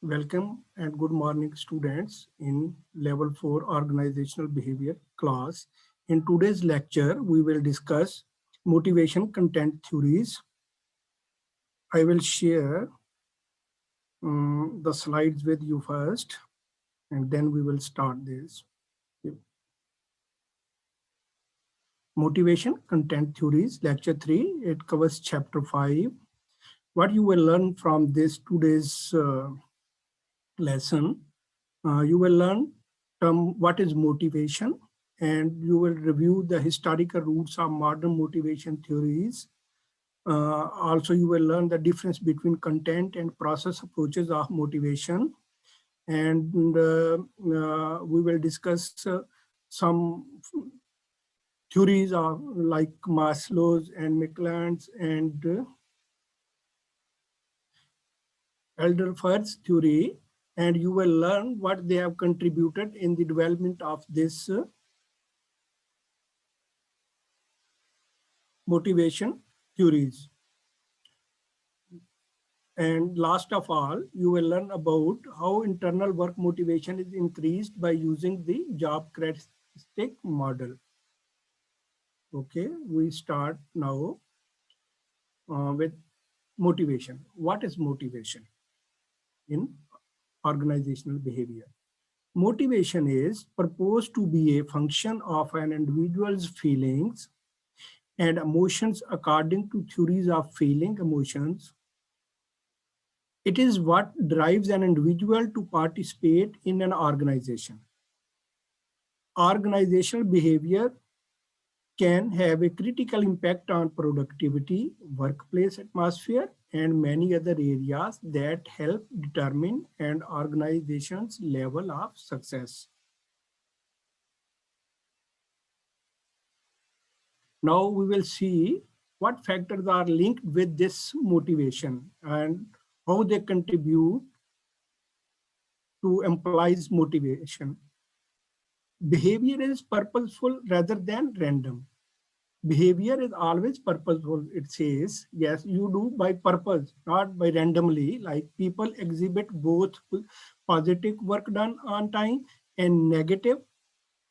Welcome and good morning, students, in Level 4 Organizational Behavior class. In today's lecture, we will discuss motivation content theories. I will share the slides with you first, and then we will start this. Motivation content theories, lecture 3. It covers chapter 5. What you will learn from this today's lesson, you will learn what is motivation, and you will review the historical roots of modern motivation theories. Also, you will learn the difference between content and process approaches of motivation. And we will discuss some theories of like Maslow's and McLean's and Elderford's theory, and you will learn what they have contributed in the development of this motivation theories. And last of all, you will learn about how internal work motivation is increased by using the job characteristic model. Okay, we start now with motivation. What is motivation in organizational behavior? Motivation is proposed to be a function of an individual's feelings and emotions according to theories of feeling emotions. It is what drives an individual to participate in an organization. Organizational behavior can have a critical impact on productivity, workplace atmosphere, and many other areas that help determine an organization's level of success. Now we will see what factors are linked with this motivation and how they contribute to employees' motivation. Behavior is purposeful rather than random. Behavior is always purposeful. It says, yes, you do by purpose, not by randomly. Like people exhibit both positive work done on time and negative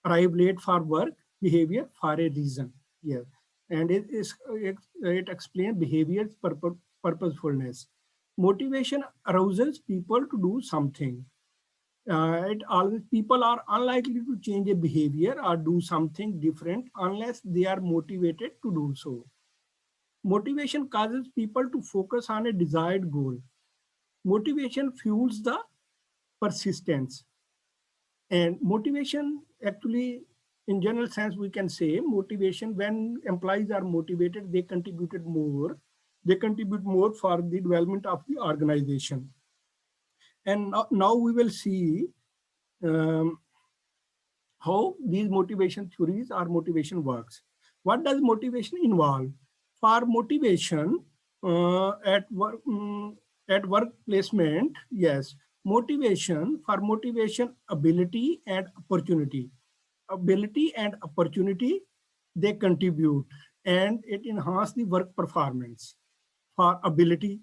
arrive late for work behavior for a reason. Yes. And it explains behavior's purposefulness. Motivation arouses people to do something. It always people are unlikely to change a behavior or do something different unless they are motivated to do so. Motivation causes people to focus on a desired goal. Motivation fuels the persistence. And motivation actually, in general sense, we can say motivation, when employees are motivated, they contributed more. They contribute more for the development of the organization. And now we will see um, how these motivation theories or motivation works. What does motivation involve? For motivation at work placement, yes, motivation for motivation, ability and opportunity. Ability and opportunity, they contribute and it enhance the work performance. For ability,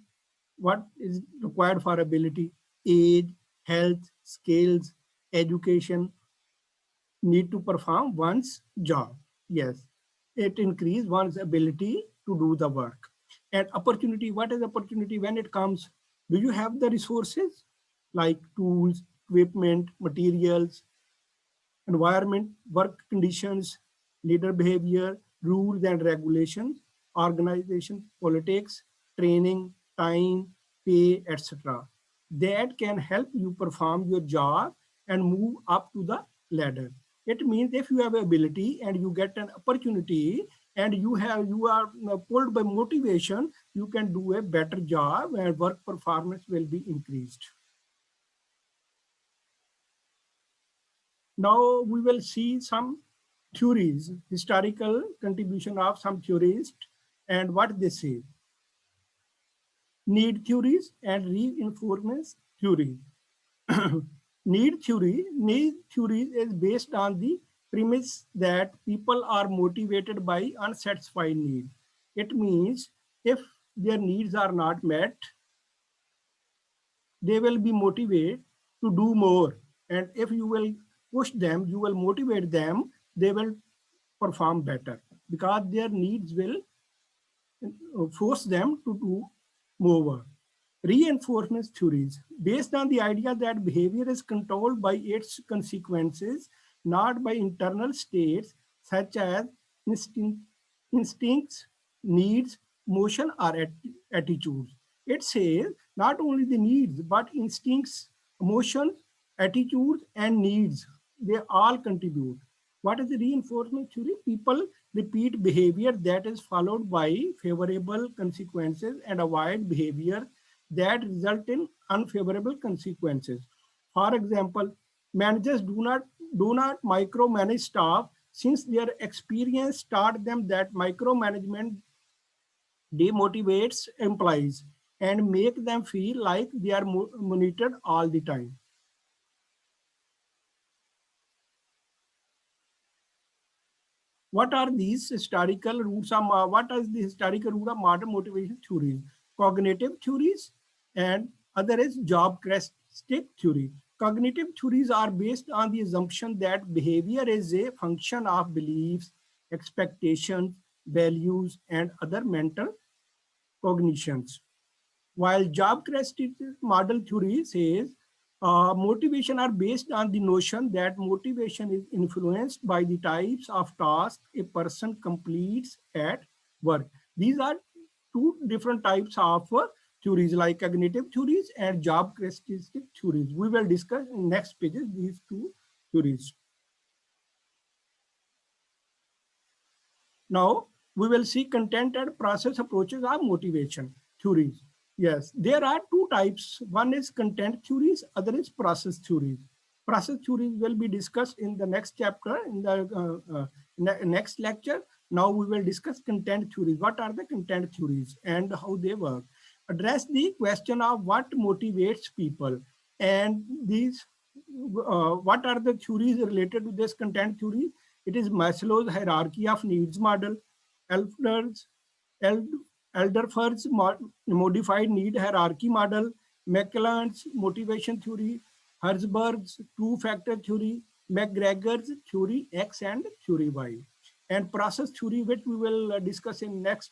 what is required for ability? Age, health, skills, education, need to perform one's job. Yes, it increases one's ability to do the work. And opportunity, what is opportunity when it comes? Do you have the resources like tools, equipment, materials, environment, work conditions, leader behavior, rules and regulations, organization, politics, training, time, pay, etc. That can help you perform your job and move up to the ladder. It means if you have ability and you get an opportunity and you are pulled by motivation, you can do a better job and work performance will be increased. Now we will see some theories, historical contribution of some theorists and what they say. Need theories and reinforcement theory. Need theory is based on the premise that people are motivated by unsatisfied need. It means if their needs are not met, they will be motivated to do more. And if you will push them, you will motivate them, they will perform better because their needs will force them to do more. Reinforcement theories, based on the idea that behavior is controlled by its consequences, not by internal states such as instinct, instincts, needs, motion, or attitudes. It says not only the needs, but instincts, emotions, attitudes, and needs, they all contribute. What is the reinforcement theory? People repeat behavior that is followed by favorable consequences and avoid behavior that result in unfavorable consequences. For example, managers do not micromanage staff since their experience taught them that micromanagement demotivates employees and make them feel like they are monitored all the time. What are these historical roots of what is the historical root of modern motivation theories? Cognitive theories and other is job characteristic theory. Cognitive theories are based on the assumption that behavior is a function of beliefs, expectations, values, and other mental cognitions. While job characteristic model theory says motivation are based on the notion that motivation is influenced by the types of tasks a person completes at work. These are two different types of theories like cognitive theories and job characteristic theories. We will discuss in next pages these two theories. Now we will see content and process approaches of motivation theories. Yes, there are two types. One is content theories, other is process theories. Process theories will be discussed in the next chapter, in the next lecture. Now we will discuss content theories. What are the content theories and how they work? Address the question of what motivates people and these, what are the theories related to this content theory? It is Maslow's hierarchy of needs model, Elder's, Elderford's modified need hierarchy model, McClelland's motivation theory, Herzberg's two-factor theory, McGregor's theory X and theory Y. And process theory, which we will discuss in next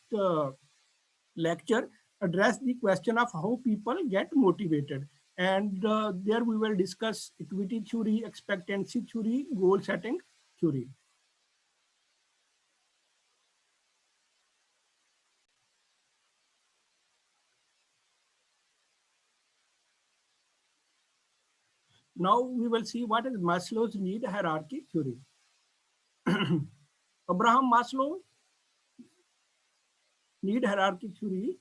lecture, address the question of how people get motivated. And there we will discuss equity theory, expectancy theory, goal setting theory. Now we will see what is Maslow's need hierarchy theory. Abraham Maslow need hierarchy theory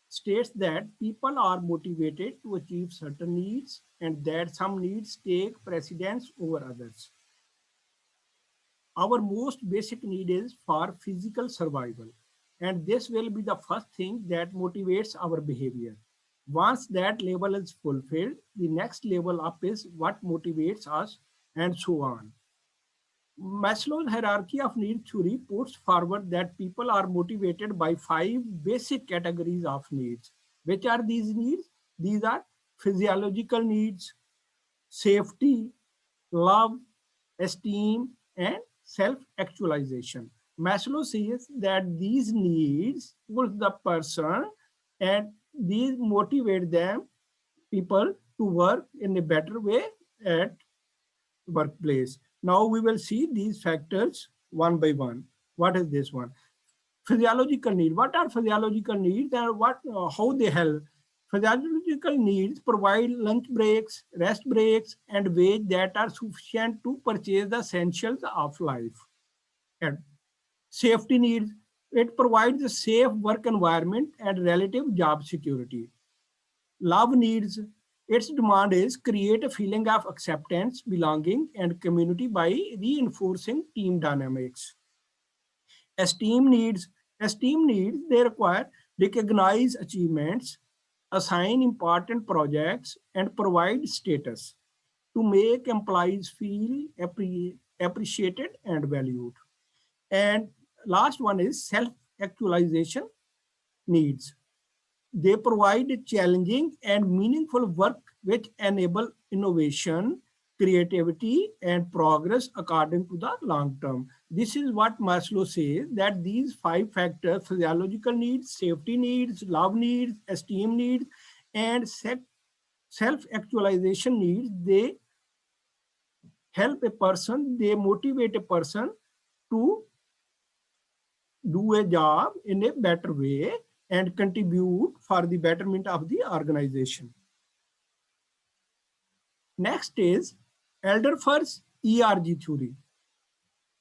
states that people are motivated to achieve certain needs and that some needs take precedence over others. Our most basic need is for physical survival, and this will be the first thing that motivates our behavior. Once that level is fulfilled, the next level up is what motivates us, and so on. Maslow's hierarchy of need theory puts forward that people are motivated by 5 basic categories of needs. Which are these needs? These are physiological needs, safety, love, esteem, and self-actualization. Maslow says that these needs push the person and these motivate them, people, to work in a better way at workplace. Now we will see these factors one by one. What is this one? Physiological need. What are physiological needs and how they help? Physiological needs provide lunch breaks, rest breaks, and wage that are sufficient to purchase the essentials of life. And safety needs. It provides a safe work environment and relative job security. Love needs, its demand is create a feeling of acceptance, belonging, and community by reinforcing team dynamics. Esteem needs, they require recognize achievements, assign important projects, and provide status to make employees feel appreciated and valued. And last one is self-actualization needs. They provide challenging and meaningful work which enable innovation, creativity, and progress according to the long term. This is what Maslow says, that these 5 factors, physiological needs, safety needs, love needs, esteem needs, and self-actualization needs, they help a person, they motivate a person to do a job in a better way and contribute for the betterment of the organization. Next is Alderfer's ERG theory.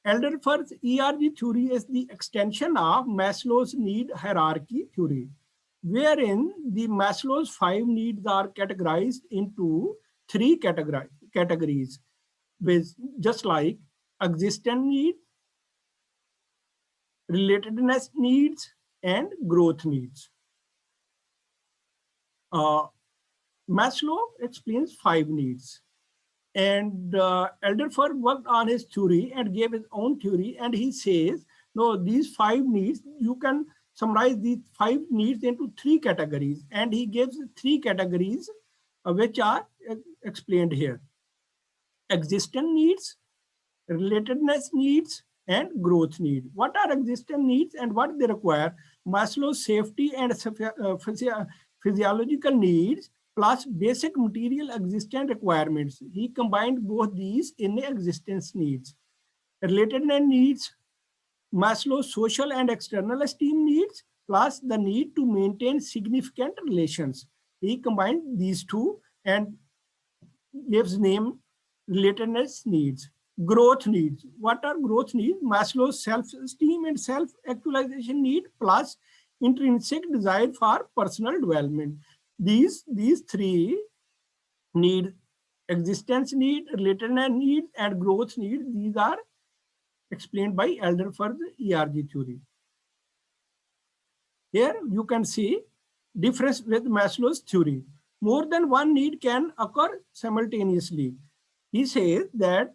Alderfer's ERG theory is the extension of Maslow's need hierarchy theory, wherein the Maslow's 5 needs are categorized into 3 categories, with just like existence need, relatedness needs, and growth needs. Maslow explains 5 needs. And Alderfer worked on his theory and gave his own theory. And he says, no, these 5 needs, you can summarize these 5 needs into 3 categories. And he gives 3 categories which are explained here. Existence needs, relatedness needs, and growth need. What are existence needs and what they require? Maslow's safety and physiological needs plus basic material existence requirements. He combined both these in existence needs. Relatedness needs, Maslow's social and external esteem needs plus the need to maintain significant relations. He combined these two and gives name relatedness needs. Growth needs. What are growth needs? Maslow's self-esteem and self-actualization need plus intrinsic desire for personal development. These 3 need, existence need, relatedness need, and growth need, these are explained by Alderfer's ERG theory. Here you can see difference with Maslow's theory. More than one need can occur simultaneously. He says that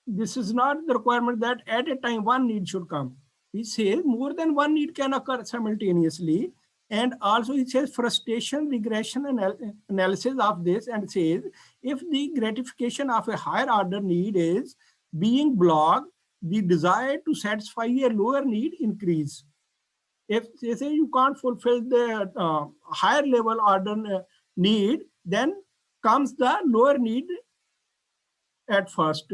this is not the requirement that at a time one need should come. He says more than one need can occur simultaneously. And also he says frustration, regression, analysis of this, and says if the gratification of a higher order need is being blocked, the desire to satisfy a lower need increase. If they say you can't fulfill the higher level order need, then comes the lower need at first.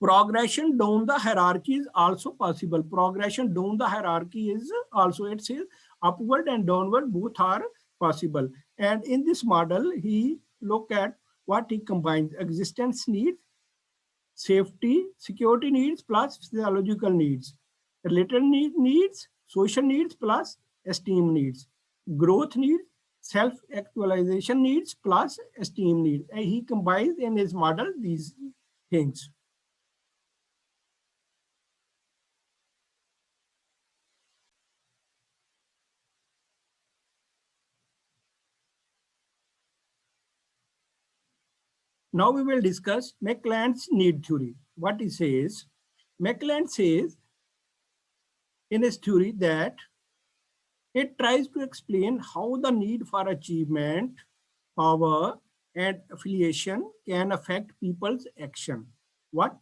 Progression down the hierarchy is also possible. Progression down the hierarchy is also, it says upward and downward both are possible. And in this model, he look at what he combines: existence needs, safety, security needs plus physiological needs, related needs, social needs plus esteem needs, growth needs, self-actualization needs plus esteem needs. And he combines in his model these things. Now we will discuss McClelland's need theory. What he says, McClelland says in his theory that it tries to explain how the need for achievement, power, and affiliation can affect people's action. What?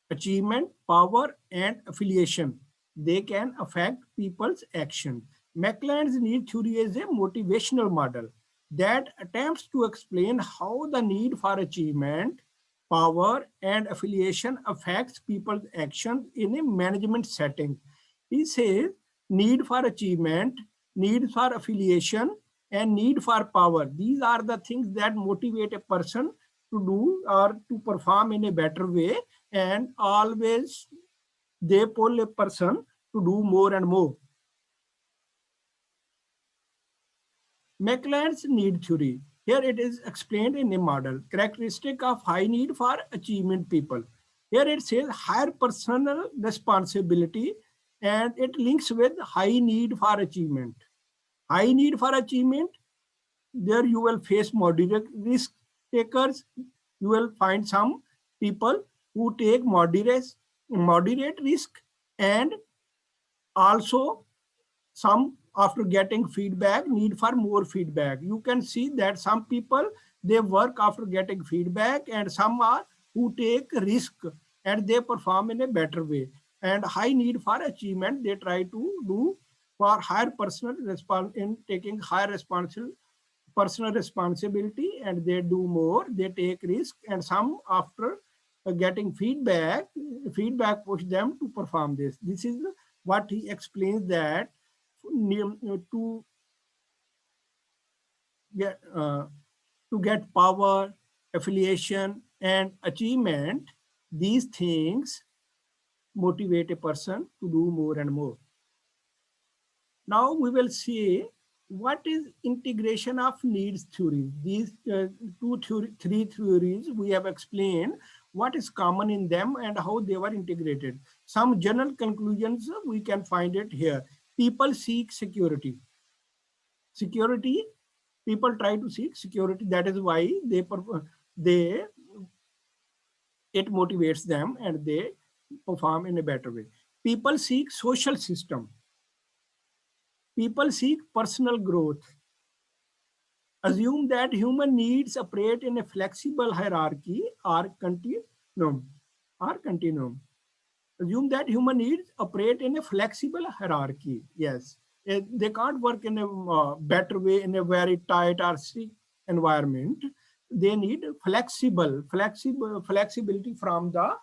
Achievement, power, and affiliation, they can affect people's action. McClelland's need theory is a motivational model that attempts to explain how the need for achievement, power, and affiliation affects people's actions in a management setting. He says need for achievement, need for affiliation, and need for power. These are the things that motivate a person to do or to perform in a better way, and always they pull a person to do more and more. McClelland's need theory. Here it is explained in a model. Characteristic of high need for achievement people. Here it says higher personal responsibility, and it links with high need for achievement. High need for achievement, there you will face moderate risk takers, You will find some people who take moderate risk, and also some after getting feedback need for more feedback. You can see that some people, they work after getting feedback, and some are who take risk and they perform in a better way. And high need for achievement, they try to do for higher personal response in taking higher responsibility, personal responsibility, and they do more, they take risk. And some after getting feedback push them to perform this. This is what he explains, that to get power, affiliation, and achievement, these things motivate a person to do more and more. Now we will see what is integration of needs theory. These three theories we have explained what is common in them and how they were integrated. Some general conclusions we can find it here. People seek security. Security, people try to seek security. That is why they it motivates them and they perform in a better way. People seek social system. People seek personal growth. Assume that human needs operate in a flexible hierarchy or continuum. Assume that human needs operate in a flexible hierarchy. Yes, they can't work in a better way in a very tight or strict environment. They need flexibility from the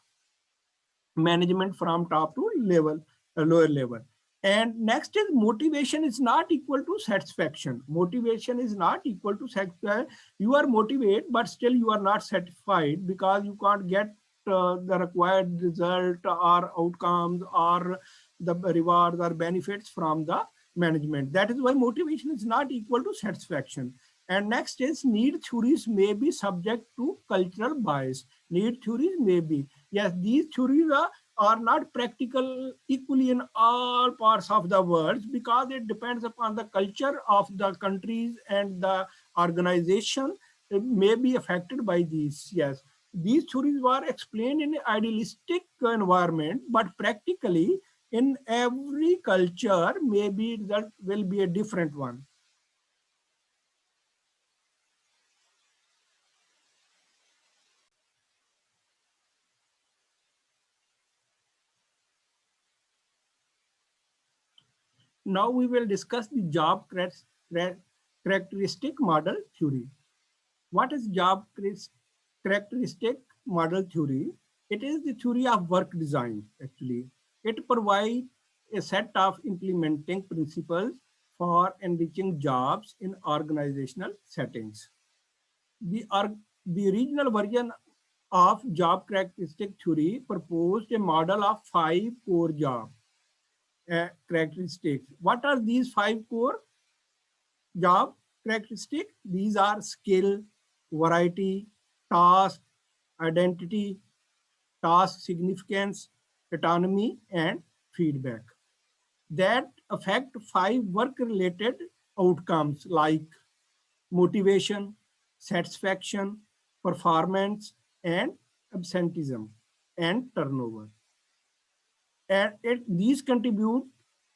management from top to lower level. And next is motivation is not equal to satisfaction. Motivation is not equal to satisfaction. You are motivated, but still you are not satisfied because you can't get the required result or outcomes or the rewards or benefits from the management. That is why motivation is not equal to satisfaction. And next is need theories may be subject to cultural bias. Need theories may be. Yes, these theories are not practical equally in all parts of the world because it depends upon the culture of the countries and the organization may be affected by these. Yes, these theories were explained in an idealistic environment, but practically in every culture, maybe that will be a different one. Now we will discuss the job characteristic model theory. What is job characteristic model theory? It is the theory of work design, actually. It provides a set of implementing principles for enriching jobs in organizational settings. The, the original version of job characteristic theory proposed a model of 5 core job characteristics. What are these 5 core job characteristics? These are skill, variety, task, identity, task significance, autonomy, and feedback that affect 5 work-related outcomes like motivation, satisfaction, performance, and absenteeism and turnover. And these contribute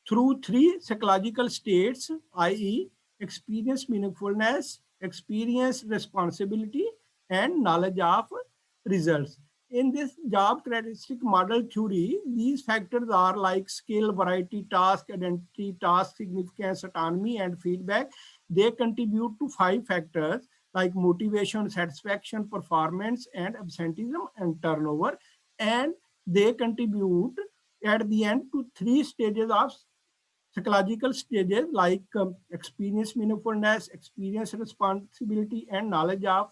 through 3 psychological states, i.e. experience meaningfulness, experience responsibility, and knowledge of results. In this job characteristic model theory, these factors are like skill, variety, task, identity, task significance, autonomy, and feedback. They contribute to 5 factors like motivation, satisfaction, performance, and absenteeism and turnover. And they contribute at the end to 3 stages of psychological stages like experience meaningfulness, experience responsibility, and knowledge of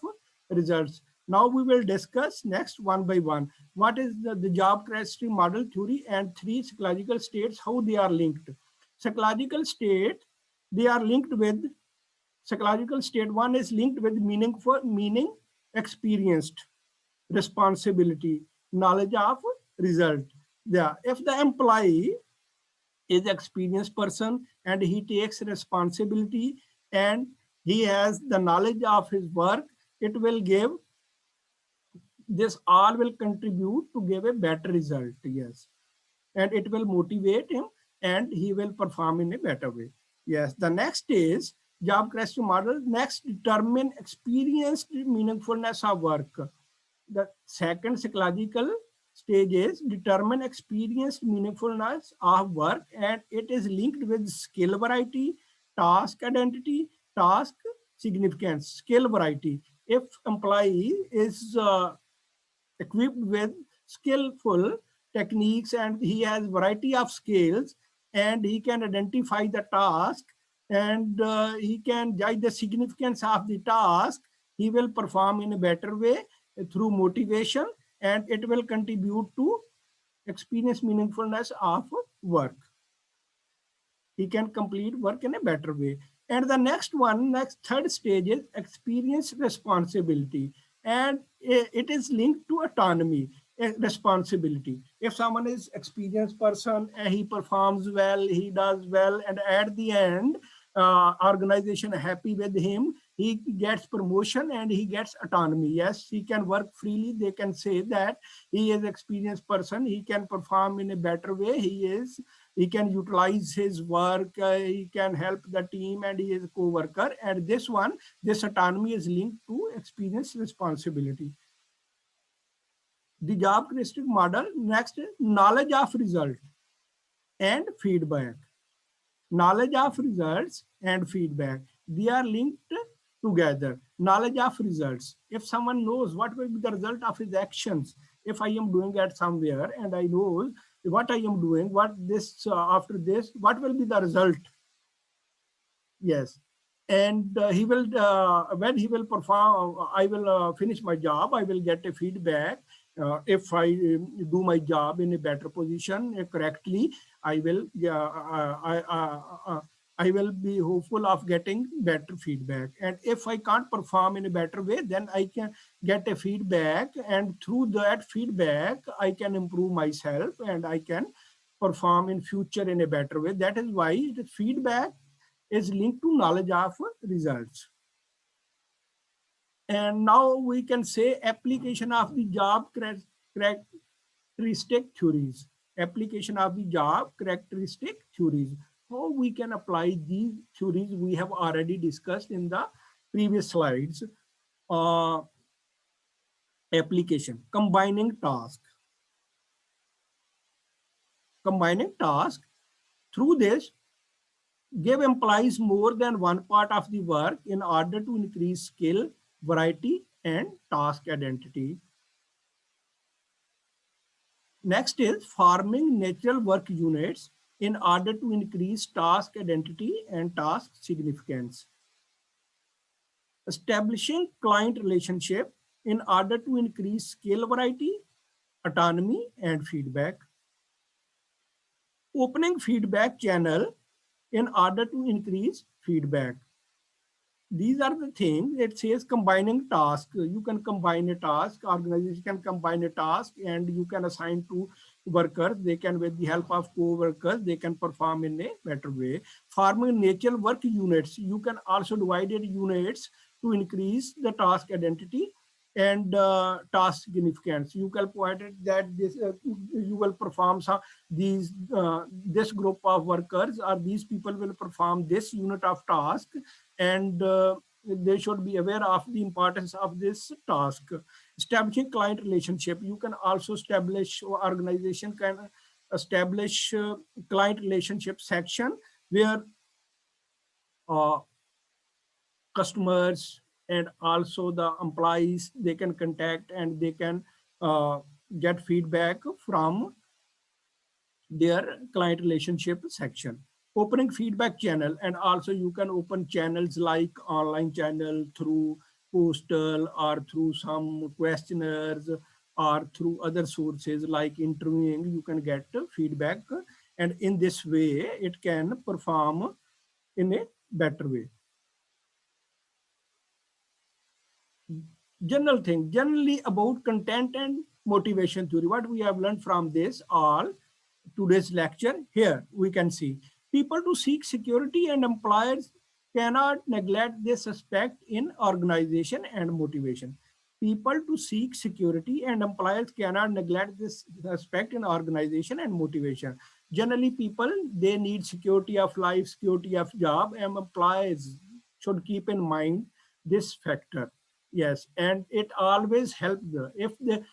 results. Now we will discuss next one by one. What is the job characteristic model theory and 3 psychological states, how they are linked. Psychological state, they are linked with psychological state. One is linked with meaning experienced, responsibility, knowledge of result. Yeah, if the employee is an experienced person and he takes responsibility and he has the knowledge of his work, it will give this all will contribute to give a better result. Yes. And it will motivate him and he will perform in a better way. Yes. The next is job creation model. Next, determine experienced meaningfulness of work. The second psychological stage is determine experienced meaningfulness of work, and it is linked with skill variety, task identity, task significance. Skill variety. If employee is equipped with skillful techniques and he has variety of skills and he can identify the task and he can judge the significance of the task, he will perform in a better way through motivation, and it will contribute to experience meaningfulness of work. He can complete work in a better way. And the next one, next third stage is experience responsibility. And it is linked to autonomy, responsibility. If someone is experienced person and he performs well, he does well, and at the end, organization happy with him, he gets promotion and he gets autonomy. Yes, he can work freely. They can say that he is experienced person. He can perform in a better way. He can utilize his work, he can help the team, and he is a co-worker. And this autonomy is linked to experience responsibility. The job heuristic model. Next, knowledge of result and feedback. Knowledge of results and feedback, they are linked together. Knowledge of results. If someone knows what will be the result of his actions, if I am doing at somewhere and I know what I am doing, what this after this, what will be the result? Yes. And he will, when he will perform, I will finish my job, I will get a feedback. If I do my job in a better position correctly, I will, I will be hopeful of getting better feedback. And if I can't perform in a better way, then I can get a feedback. And through that feedback, I can improve myself and I can perform in future in a better way. That is why the feedback is linked to knowledge of results. And now we can say application of the job characteristic theories. Application of the job characteristic theories. How we can apply these theories we have already discussed in the previous slides. Application, combining task. Combining task. Through this, give employees more than one part of the work in order to increase skill, variety, and task identity. Next is forming natural work units in order to increase task identity and task significance. Establishing client relationship in order to increase skill variety, autonomy, and feedback. Opening feedback channel in order to increase feedback. These are the things. It says combining task. You can combine a task, organization can combine a task, and you can assign to workers. They can, with the help of co-workers, they can perform in a better way. Forming natural work units. You can also divide it units to increase the task identity and task significance. You can point it that this you will perform some these this group of workers or these people will perform this unit of task, and they should be aware of the importance of this task. Establishing client relationship. You can also establish, or organization can establish client relationship section where customers and also the employees, they can contact and they can get feedback from their client relationship section. Opening feedback channel, and also you can open channels like online channel through postal or through some questionnaires or through other sources like interviewing. You can get feedback, and in this way it can perform in a better way. Generally about content and motivation theory. What we have learned from this all today's lecture, here we can see people to seek security and employers cannot neglect this aspect in organization and motivation. people to seek security, and employers cannot neglect this aspect in organization and motivation. Generally, people, they need security of life, security of job, and employees should keep in mind this factor. Yes, and it always helps if the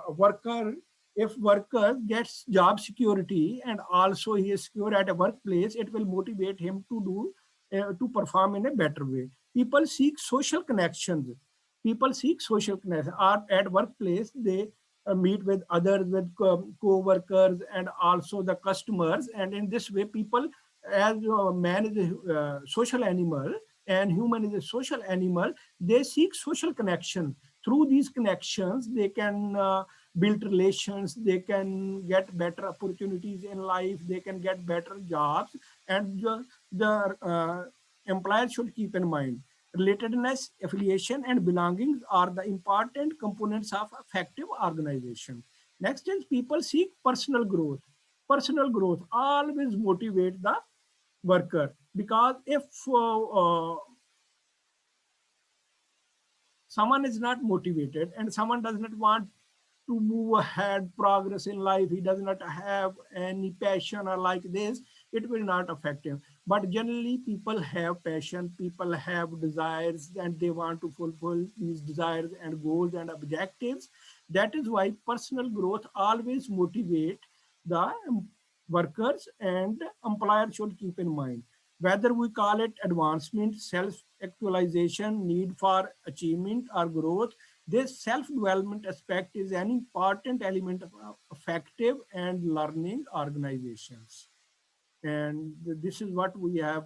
worker, if worker gets job security and also he is secure at a workplace, it will motivate him to do to perform in a better way. People seek social connections. People seek social connection. At workplace, they meet with others, with co-workers and also the customers. And in this way, people, as man is a social animal and human is a social animal, they seek social connection. Through these connections, they can build relations, they can get better opportunities in life, they can get better jobs. And the employer should keep in mind relatedness, affiliation, and belongings are the important components of effective organization. Next is people seek personal growth. Personal growth always motivate the worker, because if someone is not motivated and someone does not want to move ahead, progress in life, he does not have any passion or like this, it will not affect him. But generally, people have passion, people have desires, and they want to fulfill these desires and goals and objectives. That is why personal growth always motivate the workers, and employer should keep in mind. Whether we call it advancement, self-actualization, need for achievement or growth, this self-development aspect is an important element of effective and learning organizations. And this is what we have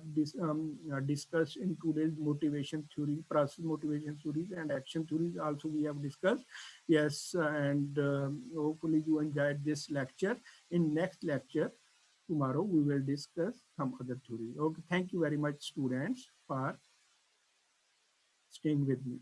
discussed in today's motivation theory, process motivation theories and action theories also we have discussed. Yes, and hopefully you enjoyed this lecture. In next lecture, tomorrow, we will discuss some other theory. Okay, thank you very much, students, for staying with me.